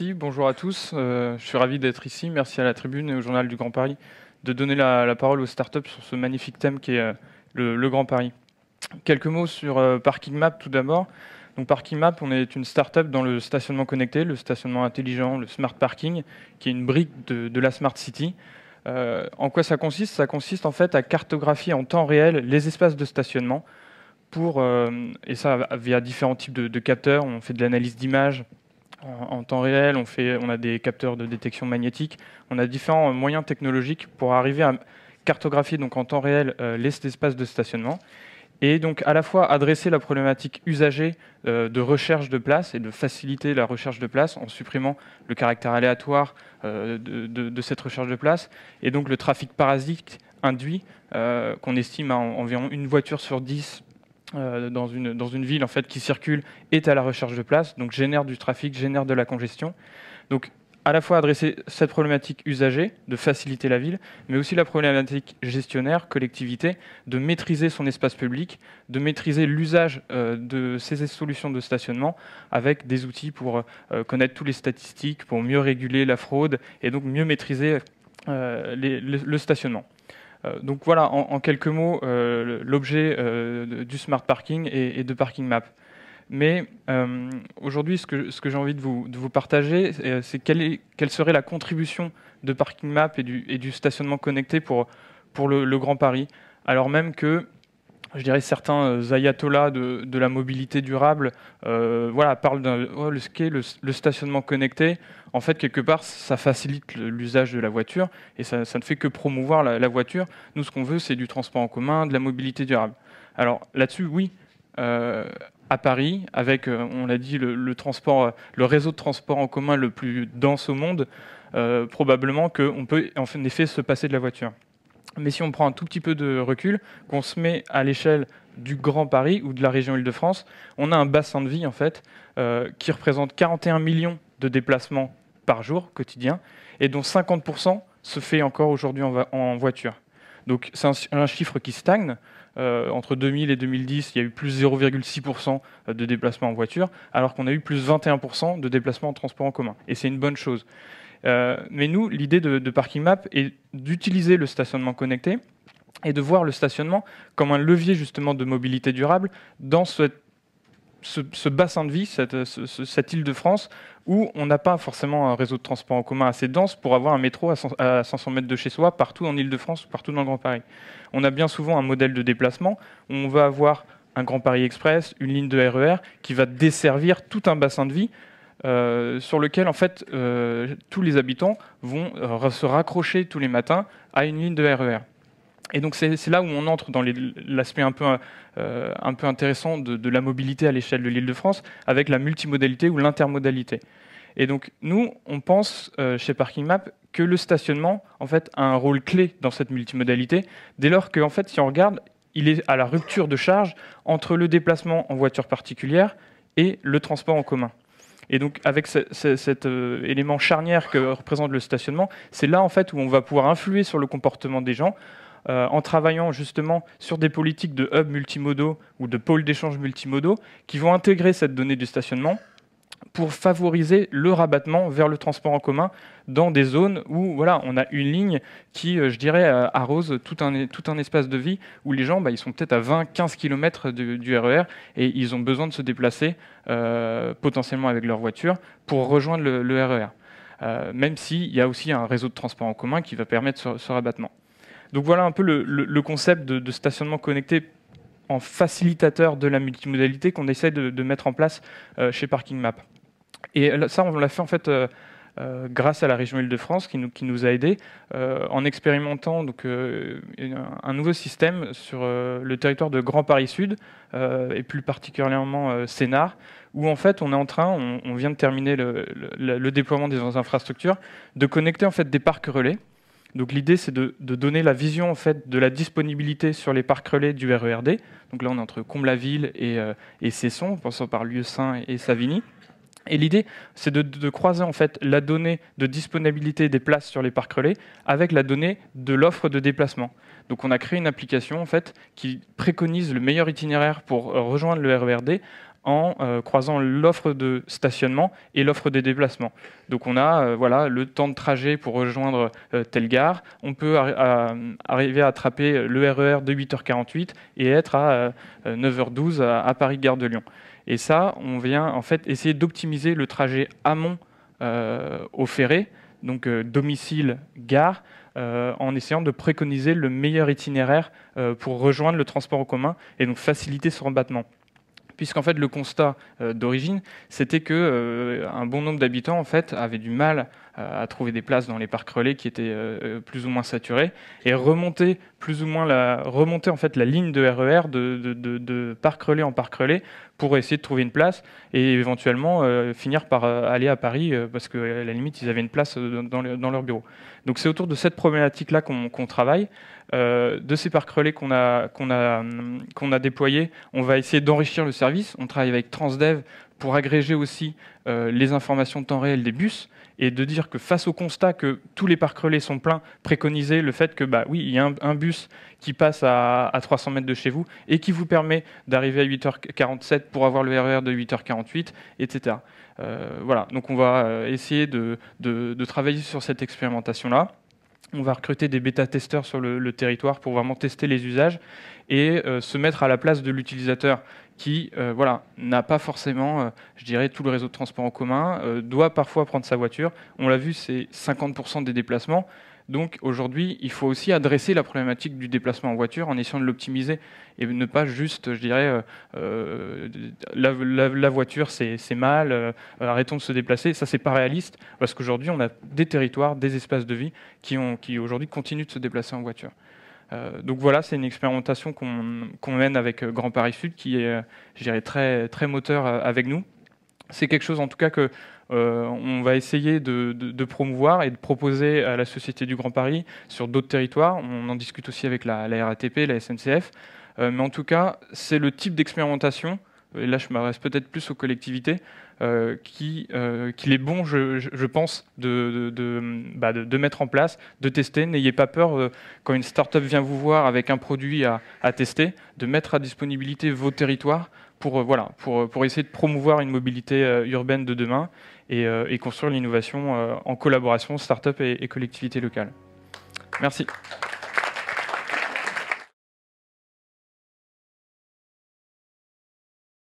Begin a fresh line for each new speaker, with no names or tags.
Merci, bonjour à tous. Je suis ravi d'être ici. Merci à la Tribune et au Journal du Grand Paris de donner la parole aux startups sur ce magnifique thème qui est le Grand Paris. Quelques mots sur Parking Map tout d'abord. Donc Parking Map, on est une startup dans le stationnement connecté, le stationnement intelligent, le smart parking, qui est une brique de la smart city. En quoi ça consiste? Ça consiste en fait à cartographier en temps réel les espaces de stationnement et ça via différents types de capteurs. On fait de l'analyse d'images en temps réel, on a des capteurs de détection magnétique, on a différents moyens technologiques pour arriver à cartographier donc en temps réel les espaces de stationnement et donc à la fois adresser la problématique usagée de recherche de place et de faciliter la recherche de place en supprimant le caractère aléatoire de cette recherche de place et donc le trafic parasite induit qu'on estime à environ une voiture sur 10 dans une ville en fait, qui circule est à la recherche de place, donc génère du trafic, génère de la congestion. Donc à la fois adresser cette problématique usagée, de faciliter la ville, mais aussi la problématique gestionnaire, collectivité, de maîtriser son espace public, de maîtriser l'usage de ces solutions de stationnement avec des outils pour connaître toutes les statistiques, pour mieux réguler la fraude et donc mieux maîtriser le stationnement. Donc voilà, en quelques mots, l'objet du Smart Parking et de Parking Map. Mais aujourd'hui, ce que j'ai envie de vous partager, c'est quelle serait la contribution de Parking Map et du stationnement connecté pour le Grand Paris, alors même que je dirais certains ayatollahs de la mobilité durable parlent ce qu'est le stationnement connecté. En fait, quelque part, ça facilite l'usage de la voiture et ça ne fait que promouvoir la voiture. Nous, ce qu'on veut, c'est du transport en commun, de la mobilité durable. Alors là-dessus, oui, à Paris, avec, on l'a dit, le réseau de transport en commun le plus dense au monde, probablement qu'on peut en effet se passer de la voiture. Mais si on prend un tout petit peu de recul, qu'on se met à l'échelle du Grand Paris ou de la région Île-de-France, on a un bassin de vie en fait qui représente 41 millions de déplacements par jour quotidien et dont 50% se fait encore aujourd'hui en voiture. Donc c'est un chiffre qui stagne. Entre 2000 et 2010, il y a eu plus 0,6% de déplacements en voiture, alors qu'on a eu plus 21% de déplacements en transport en commun. Et c'est une bonne chose. Mais nous, l'idée de Parking Map est d'utiliser le stationnement connecté et de voir le stationnement comme un levier justement de mobilité durable dans ce bassin de vie, cette Île-de-France, où on n'a pas forcément un réseau de transport en commun assez dense pour avoir un métro à 500 mètres de chez soi, partout en Île-de-France, partout dans le Grand Paris. On a bien souvent un modèle de déplacement où on va avoir un Grand Paris Express, une ligne de RER qui va desservir tout un bassin de vie sur lequel en fait tous les habitants vont se raccrocher tous les matins à une ligne de RER. Et donc c'est là où on entre dans l'aspect un peu intéressant de la mobilité à l'échelle de l'Île-de-France avec la multimodalité ou l'intermodalité. Et donc nous, on pense chez Parking Map que le stationnement en fait a un rôle clé dans cette multimodalité, dès lors que en fait, si on regarde, il est à la rupture de charge entre le déplacement en voiture particulière et le transport en commun. Et donc, avec cet élément charnière que représente le stationnement, c'est là en fait où on va pouvoir influer sur le comportement des gens en travaillant justement sur des politiques de hubs multimodaux ou de pôles d'échange multimodaux qui vont intégrer cette donnée du stationnement pour favoriser le rabattement vers le transport en commun dans des zones où voilà, on a une ligne qui, je dirais, arrose tout un espace de vie où les gens ils sont peut-être à 20-15 km du RER et ils ont besoin de se déplacer potentiellement avec leur voiture pour rejoindre le RER. Même s'il y a aussi un réseau de transport en commun qui va permettre ce rabattement. Donc voilà un peu le concept de stationnement connecté en facilitateur de la multimodalité qu'on essaie de mettre en place chez Parking Map. Et ça, on l'a fait en fait grâce à la région Île-de-France qui nous a aidés en expérimentant donc, un nouveau système sur le territoire de Grand Paris Sud et plus particulièrement Sénart, où en fait on vient de terminer le déploiement des infrastructures, de connecter en fait des parcs relais. Donc l'idée, c'est de donner la vision en fait, de la disponibilité sur les parcs relais du RERD. Donc là, on est entre Comble-la-Ville et Cesson, en passant par Lieusaint et Savigny. Et l'idée, c'est de croiser en fait, la donnée de disponibilité des places sur les parcs relais avec la donnée de l'offre de déplacement. Donc on a créé une application en fait, qui préconise le meilleur itinéraire pour rejoindre le RERD en croisant l'offre de stationnement et l'offre des déplacements. Donc on a voilà, le temps de trajet pour rejoindre telle gare, on peut arriver à attraper le RER de 8h48 et être à 9h12 à Paris Gare de Lyon. Et ça, on vient en fait essayer d'optimiser le trajet amont au ferré, donc domicile-gare, en essayant de préconiser le meilleur itinéraire pour rejoindre le transport en commun et donc faciliter son rabattement. Puisqu'en fait le constat d'origine, c'était que un bon nombre d'habitants en fait avaient du mal à trouver des places dans les parcs relais qui étaient plus ou moins saturés, et remonter en fait la ligne de RER de parc relais en parc relais pour essayer de trouver une place et éventuellement finir par aller à Paris parce que à la limite ils avaient une place dans leur bureau. Donc c'est autour de cette problématique-là qu'on travaille. De ces parcs relais qu'on a déployés, on va essayer d'enrichir le service. On travaille avec Transdev pour agréger aussi les informations de temps réel des bus et de dire que face au constat que tous les parcs relais sont pleins, préconiser le fait que oui, il y a un bus qui passe à 300 mètres de chez vous et qui vous permet d'arriver à 8h47 pour avoir le RER de 8h48, etc. Voilà, donc on va essayer de travailler sur cette expérimentation-là. On va recruter des bêta-testeurs sur le territoire pour vraiment tester les usages et se mettre à la place de l'utilisateur qui n'a pas forcément, je dirais, tout le réseau de transport en commun, doit parfois prendre sa voiture. On l'a vu, c'est 50% des déplacements. Donc aujourd'hui, il faut aussi adresser la problématique du déplacement en voiture en essayant de l'optimiser et ne pas juste, je dirais, la voiture c'est mal, arrêtons de se déplacer. Ça, c'est pas réaliste parce qu'aujourd'hui, on a des territoires, des espaces de vie qui aujourd'hui continuent de se déplacer en voiture. Donc voilà, c'est une expérimentation qu'on mène avec Grand Paris Sud qui est, je dirais, très, très moteur avec nous. C'est quelque chose en tout cas que on va essayer de promouvoir et de proposer à la Société du Grand Paris sur d'autres territoires. On en discute aussi avec la RATP, la SNCF. Mais en tout cas, c'est le type d'expérimentation, et là je m'adresse peut-être plus aux collectivités, qu'il est bon, je pense, de mettre en place, de tester. N'ayez pas peur, quand une start-up vient vous voir avec un produit à tester, de mettre à disponibilité vos territoires pour essayer de promouvoir une mobilité urbaine de demain et construire l'innovation en collaboration start-up et collectivités locales. Merci.